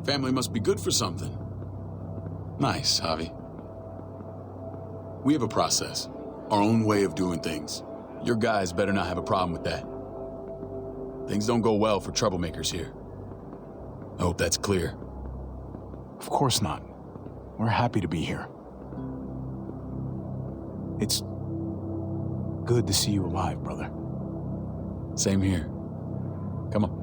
Family must be good for something. Nice, Javi. We have a process, our own way of doing things. Your guys better not have a problem with that. Things don't go well for troublemakers here. I hope that's clear. Of course not. We're happy to be here. It's good to see you alive, brother. Same here. Come on.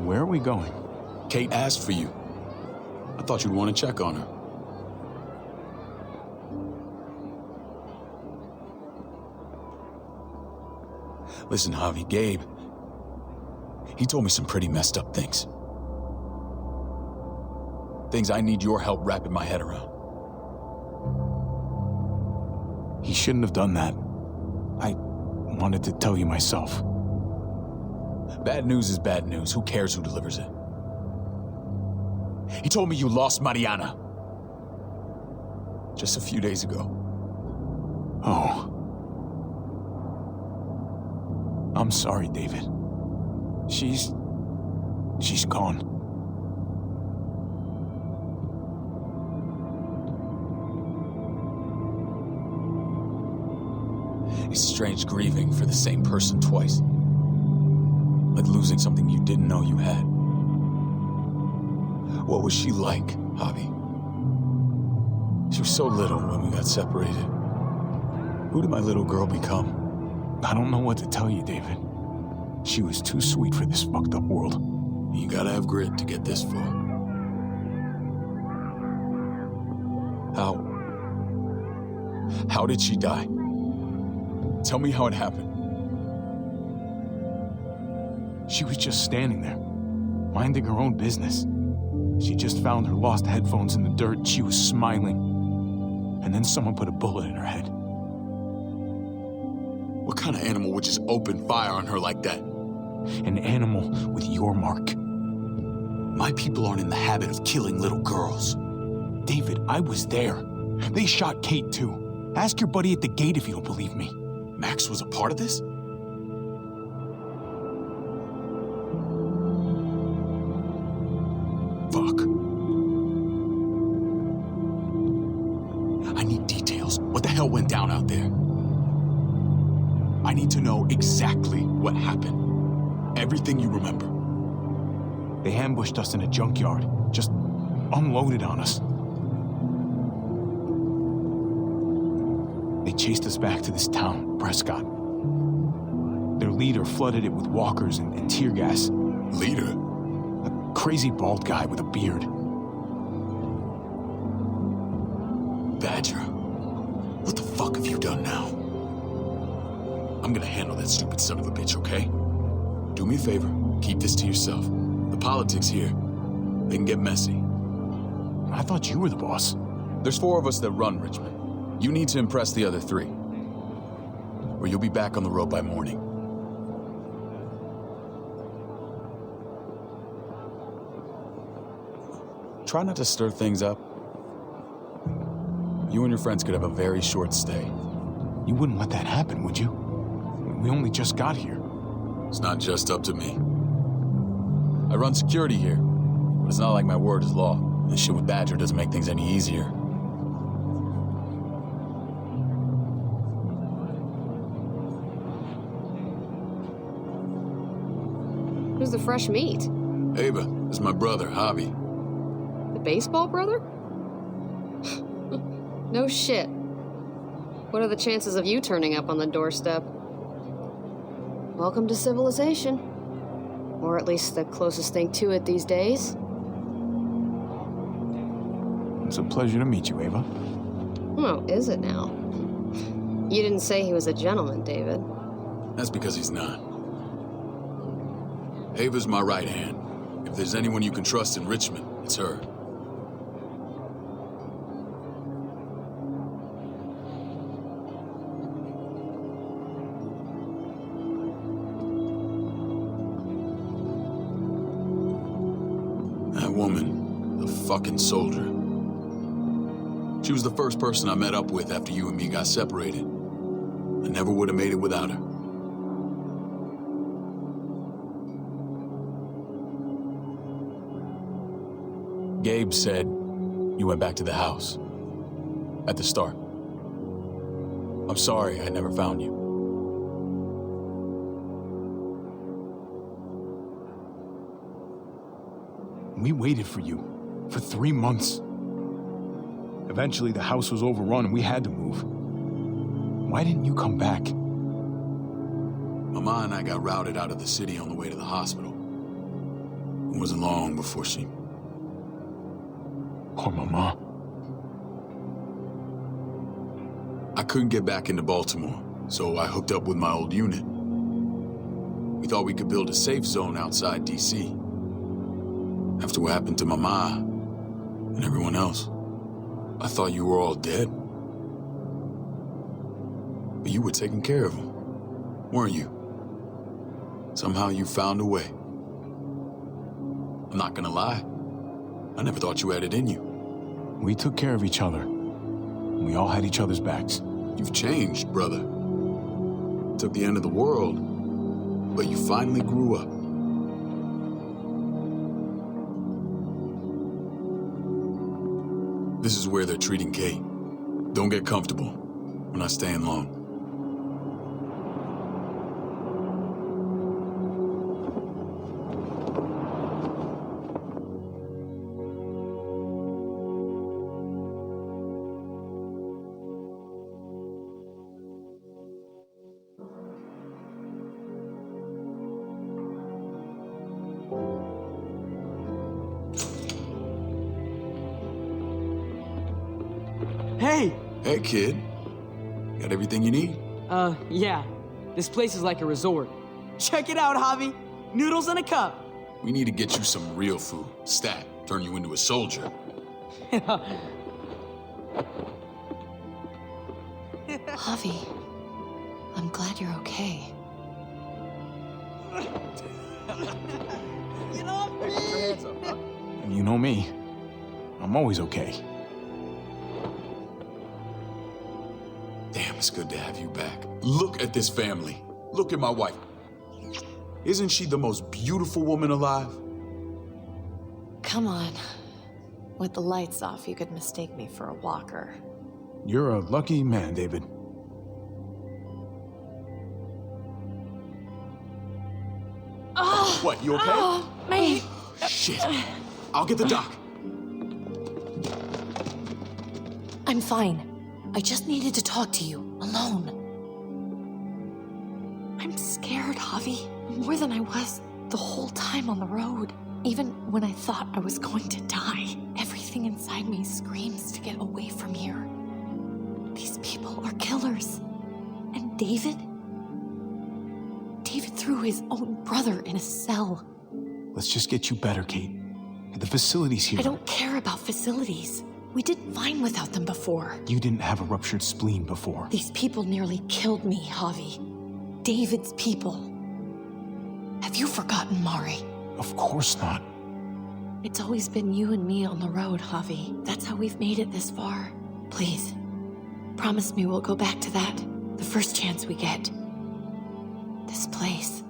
Where are we going? Kate asked for you. I thought you'd want to check on her. Listen, Javi, Gabe, he told me some pretty messed up things. Things I need your help wrapping my head around. He shouldn't have done that. I wanted to tell you myself. Bad news is bad news. Who cares who delivers it? He told me you lost Mariana. Just a few days ago. Oh. I'm sorry, David. She's gone. It's strange grieving for the same person twice. Like losing something you didn't know you had. What was she like, Javi? She was so little when we got separated. Who did my little girl become? I don't know what to tell you, David. She was too sweet for this fucked up world. You gotta have grit to get this far. How did she die? Tell me how it happened. She was just standing there, minding her own business. She just found her lost headphones in the dirt and she was smiling. And then someone put a bullet in her head. What kind of animal would just open fire on her like that? An animal with your mark. My people aren't in the habit of killing little girls. David, I was there. They shot Kate too. Ask your buddy at the gate if you don't believe me. Max was a part of this? Fuck. I need details. What the hell went down out there? I need to know exactly what happened. Everything you remember. They ambushed us in a junkyard. Just unloaded on us. They chased us back to this town, Prescott. Their leader flooded it with walkers and tear gas. Leader? A crazy bald guy with a beard. Badger, what the fuck have you done now? I'm gonna handle that stupid son of a bitch, okay? Do me a favor, keep this to yourself. The politics here, they can get messy. I thought you were the boss. There's 4 of us that run Richmond. You need to impress the other 3. Or you'll be back on the road by morning. Try not to stir things up. You and your friends could have a very short stay. You wouldn't let that happen, would you? We only just got here. It's not just up to me. I run security here, but it's not like my word is law. This shit with Badger doesn't make things any easier. Who's the fresh meat? Ava, this is my brother, Javi. The baseball brother? No shit. What are the chances of you turning up on the doorstep? Welcome to civilization. Or at least the closest thing to it these days. It's a pleasure to meet you, Ava. Oh, is it now? You didn't say he was a gentleman, David. That's because he's not. Ava's my right hand. If there's anyone you can trust in Richmond, it's her. That woman, the fucking soldier. She was the first person I met up with after you and me got separated. I never would have made it without her. Gabe said you went back to the house. At the start. I'm sorry I never found you. We waited for you for 3 months. Eventually, the house was overrun and we had to move. Why didn't you come back? Mama and I got routed out of the city on the way to the hospital. It wasn't long before she... Poor Mama. I couldn't get back into Baltimore, so I hooked up with my old unit. We thought we could build a safe zone outside D.C. After what happened to Mama and everyone else, I thought you were all dead. But you were taking care of them, weren't you? Somehow you found a way. I'm not gonna lie. I never thought you had it in you. We took care of each other. We all had each other's backs. You've changed, brother. Took the end of the world, but you finally grew up. This is where they're treating Kate. Don't get comfortable. We're not staying long. Hey! Hey, kid. Got everything you need? Yeah. This place is like a resort. Check it out, Javi. Noodles in a cup. We need to get you some real food. Stat, turn you into a soldier. Javi, I'm glad you're okay. You know me! You know me. I'm always okay. Damn, it's good to have you back. Look at this family. Look at my wife. Isn't she the most beautiful woman alive? Come on. With the lights off, you could mistake me for a walker. You're a lucky man, David. Oh, What, you okay? oh, my... Shit. I'll get the doc. I'm fine. I just needed to talk to you, alone. I'm scared, Javi. More than I was the whole time on the road. Even when I thought I was going to die, everything inside me screams to get away from here. These people are killers. And David? David threw his own brother in a cell. Let's just get you better, Kate. The facility's here. I don't care about facilities. We did fine without them before. You didn't have a ruptured spleen before. These people nearly killed me, Javi. David's people. Have you forgotten, Mari? Of course not. It's always been you and me on the road, Javi. That's how we've made it this far. Please, promise me we'll go back to that the first chance we get. This place,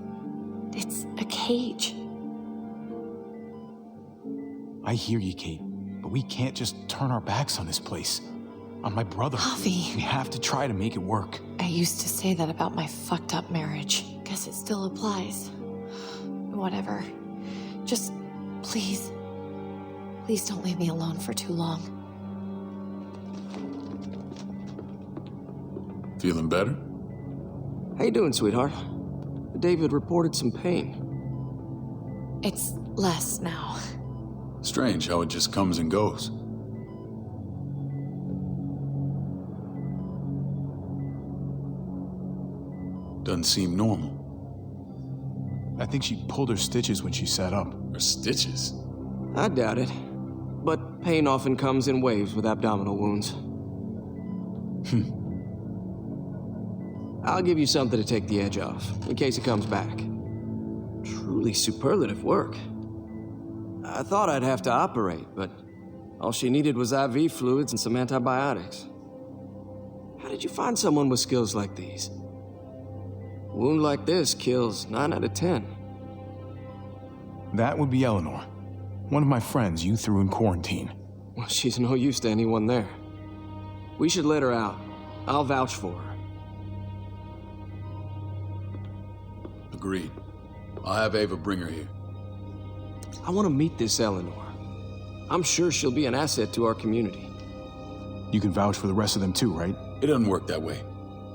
it's a cage. I hear you, Kate, but we can't just turn our backs on this place. On my brother. Javi. We have to try to make it work. I used to say that about my fucked up marriage. Guess it still applies. Whatever. Just, please don't leave me alone for too long. Feeling better? How you doing, sweetheart? David reported some pain. It's less now. Strange how it just comes and goes. Doesn't seem normal. I think she pulled her stitches when she sat up. Her stitches? I doubt it. But pain often comes in waves with abdominal wounds. I'll give you something to take the edge off, in case it comes back. Truly superlative work. I thought I'd have to operate, but All she needed was IV fluids and some antibiotics. How did you find someone with skills like these? A wound like this kills 9 out of 10. That would be Eleanor. One of my friends you threw in quarantine. Well, she's no use to anyone there. We should let her out. I'll vouch for her. Agreed. I'll have Ava bring her here. I want to meet this Eleanor. I'm sure she'll be an asset to our community. You can vouch for the rest of them too, right? It doesn't work that way,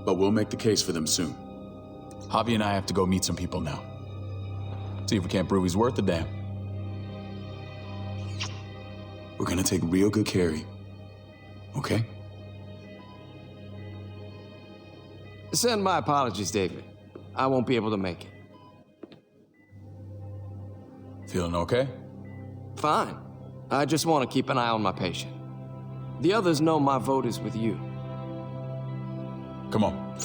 but we'll make the case for them soon. Javi and I have to go meet some people now. See if we can't prove he's worth a damn. We're gonna take real good care of you, okay? Send my apologies, David. I won't be able to make it. Feeling okay? Fine. I just want to keep an eye on my patient. The others know my vote is with you. Come on.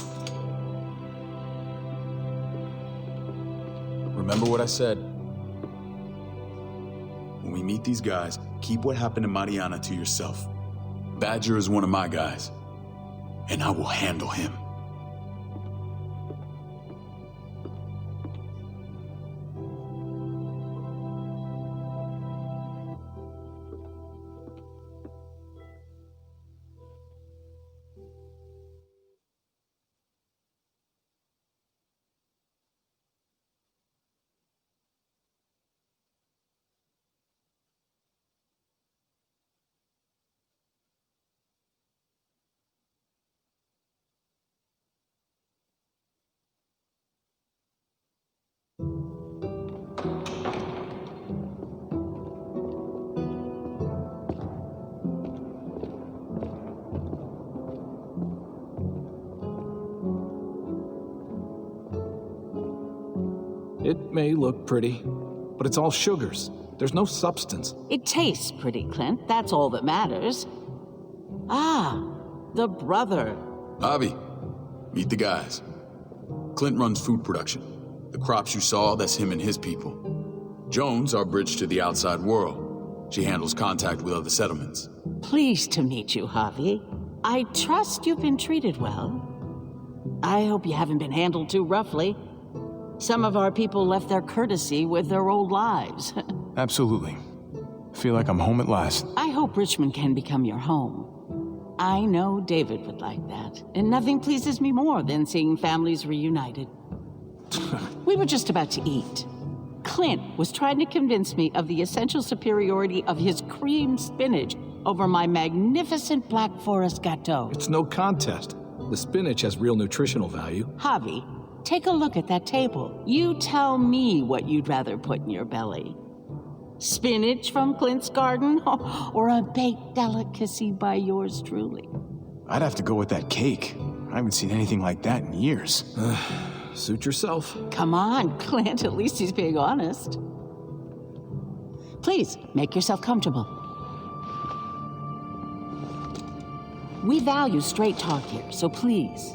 Remember what I said. When we meet these guys, keep what happened to Mariana to yourself. Badger is one of my guys, and I will handle him. It may look pretty, but it's all sugars. There's no substance. It tastes pretty, Clint. That's all that matters. Ah, the brother. Javi, meet the guys. Clint runs food production. The crops you saw, that's him and his people. Jones, our bridge to the outside world. She handles contact with other settlements. Pleased to meet you, Javi. I trust you've been treated well. I hope you haven't been handled too roughly. Some of our people left their courtesy with their old lives. Absolutely. Feel like I'm home at last. I hope Richmond can become your home. I know David would like that, and nothing pleases me more than seeing families reunited. We were just about to eat. Clint was trying to convince me of the essential superiority of his cream spinach over my magnificent Black Forest gâteau. It's no contest. The spinach has real nutritional value. Javi, take a look at that table. You tell me what you'd rather put in your belly. Spinach from Clint's garden, or a baked delicacy by yours truly? I'd have to go with that cake. I haven't seen anything like that in years. Suit yourself. Come on, Clint, at least he's being honest. Please, make yourself comfortable. We value straight talk here, so please,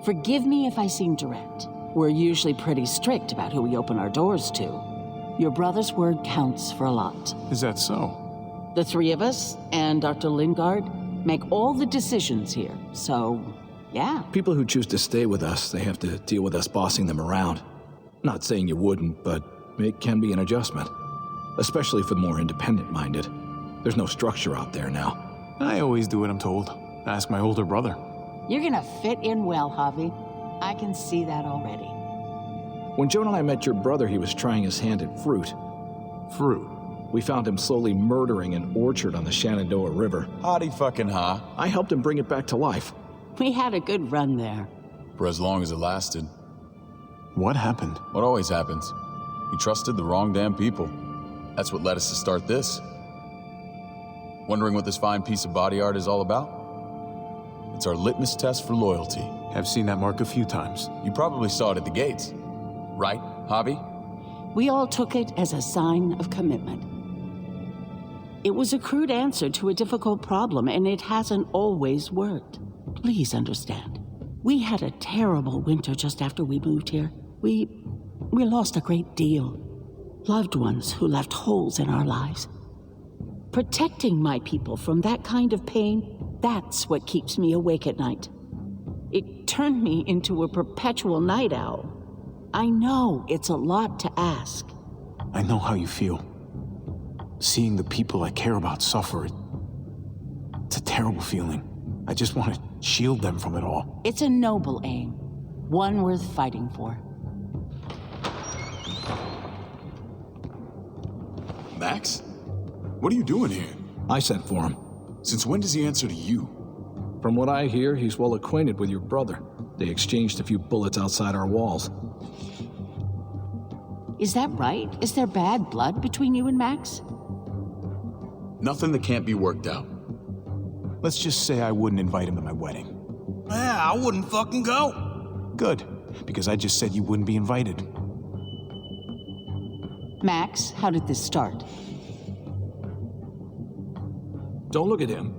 forgive me if I seem direct. We're usually pretty strict about who we open our doors to. Your brother's word counts for a lot. Is that so? The three of us and Dr. Lingard make all the decisions here, so yeah. People who choose to stay with us, they have to deal with us bossing them around. Not saying you wouldn't, but it can be an adjustment. Especially for the more independent-minded. There's no structure out there now. I always do what I'm told. Ask my older brother. You're gonna fit in well, Javi. I can see that already. When Joan and I met your brother, he was trying his hand at fruit. Fruit. We found him slowly murdering an orchard on the Shenandoah River. Howdy fucking ha. I helped him bring it back to life. We had a good run there. For as long as it lasted. What happened? What always happens. We trusted the wrong damn people. That's what led us to start this. Wondering what this fine piece of body art is all about? It's our litmus test for loyalty. I've seen that mark a few times. You probably saw it at the gates. Right, Javi? We all took it as a sign of commitment. It was a crude answer to a difficult problem, and it hasn't always worked. Please understand. We had a terrible winter just after we moved here. We lost a great deal. Loved ones who left holes in our lives. Protecting my people from that kind of pain, that's what keeps me awake at night. It turned me into a perpetual night owl. I know it's a lot to ask. I know how you feel. Seeing the people I care about suffer, it's a terrible feeling. I just want to shield them from it all. It's a noble aim, one worth fighting for. Max? What are you doing here? I sent for him. Since when does he answer to you? From what I hear, he's well acquainted with your brother. They exchanged a few bullets outside our walls. Is that right? Is there bad blood between you and Max? Nothing that can't be worked out. Let's just say I wouldn't invite him to my wedding. Yeah, I wouldn't fucking go. Good, because I just said you wouldn't be invited. Max, how did this start? Don't look at him.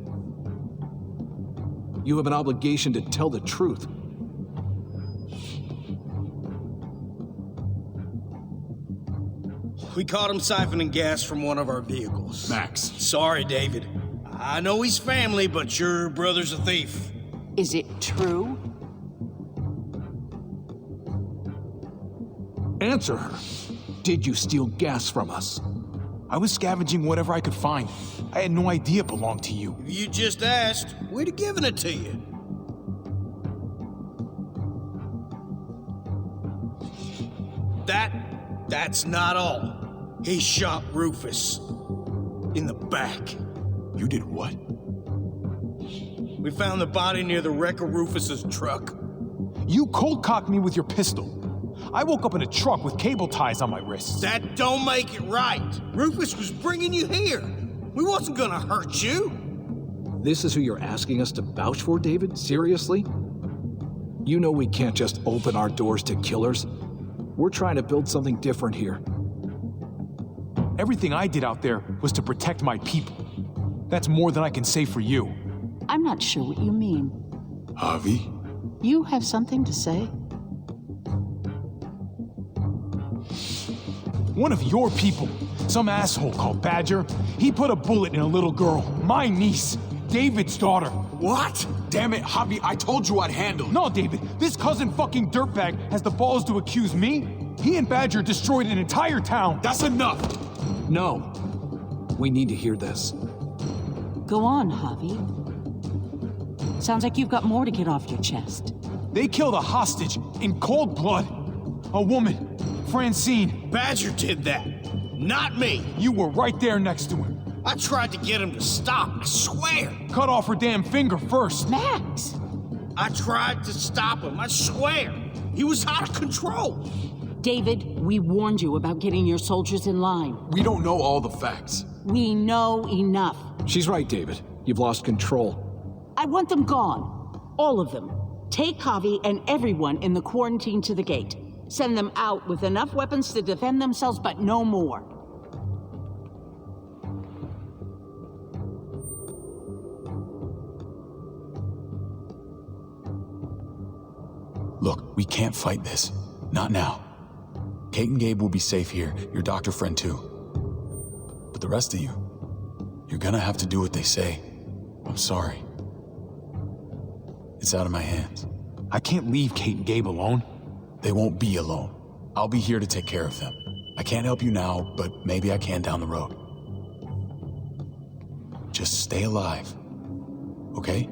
You have an obligation to tell the truth. We caught him siphoning gas from one of our vehicles. Max. Sorry, David. I know he's family, but your brother's a thief. Is it true? Answer her. Did you steal gas from us? I was scavenging whatever I could find. I had no idea it belonged to you. If you just asked, we'd have given it to you. That's not all. He shot Rufus. In the back. You did what? We found the body near the wreck of Rufus's truck. You cold-cocked me with your pistol. I woke up in a truck with cable ties on my wrists. That don't make it right. Rufus was bringing you here. We wasn't gonna hurt you. This is who you're asking us to vouch for, David? Seriously? You know we can't just open our doors to killers. We're trying to build something different here. Everything I did out there was to protect my people. That's more than I can say for you. I'm not sure what you mean. Javi? You have something to say? One of your people, some asshole called Badger, he put a bullet in a little girl, my niece, David's daughter. What? Damn it, Javi, I told you I'd handle it. No, David, this cousin fucking dirtbag has the balls to accuse me? He and Badger destroyed an entire town. That's enough! No. We need to hear this. Go on, Javi. Sounds like you've got more to get off your chest. They killed a hostage in cold blood. A woman, Francine. Badger did that. Not me. You were right there next to him. I tried to get him to stop, I swear. Cut off her damn finger first. Max! I tried to stop him, I swear. He was out of control. David, we warned you about getting your soldiers in line. We don't know all the facts. We know enough. She's right, David. You've lost control. I want them gone. All of them. Take Javi and everyone in the quarantine to the gate. Send them out with enough weapons to defend themselves, but no more. Look, we can't fight this. Not now. Kate and Gabe will be safe here, your doctor friend too. But the rest of you, you're gonna have to do what they say. I'm sorry. It's out of my hands. I can't leave Kate and Gabe alone. They won't be alone. I'll be here to take care of them. I can't help you now, but maybe I can down the road. Just stay alive, okay?